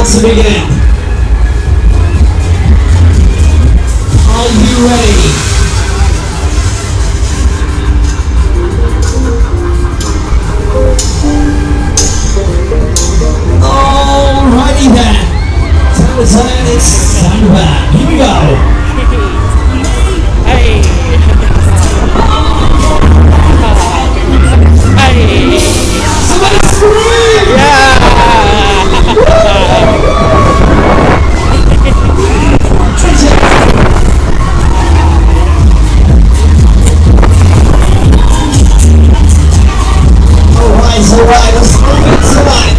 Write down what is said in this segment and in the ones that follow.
about to begin. Are you ready? Alrighty then. Time to turn, it's time to burn. Here we go. Hey. Hey. Somebody scream! Yeah. Alright, let's move it tonight.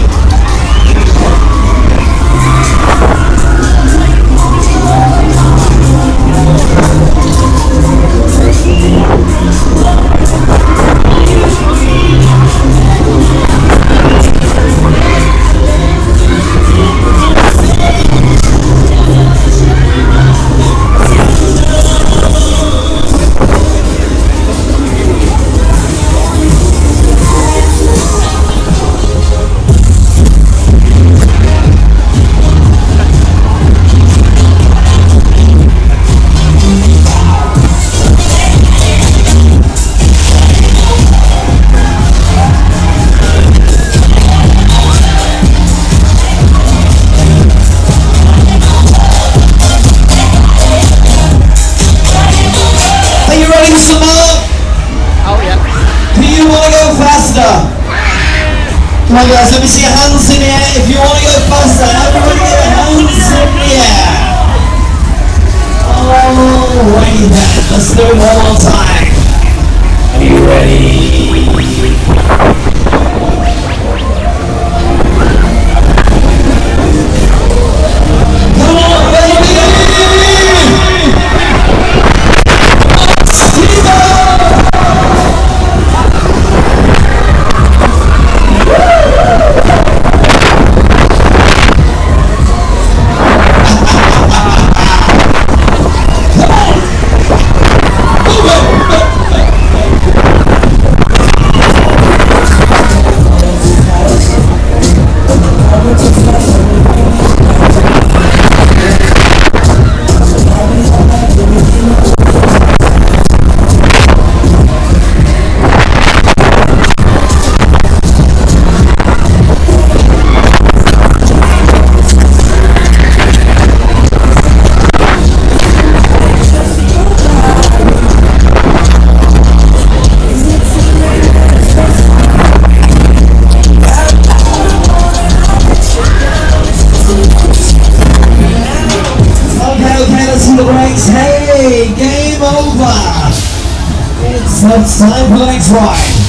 Some more? Oh yeah. Do you want to go faster? Come on guys, let me see your hands in the air. If you want to go faster, everybody get your hands in the air. Alrighty then, let's do it one more time. Are you ready? Come on baby! Hey, game over. It's time for the next ride.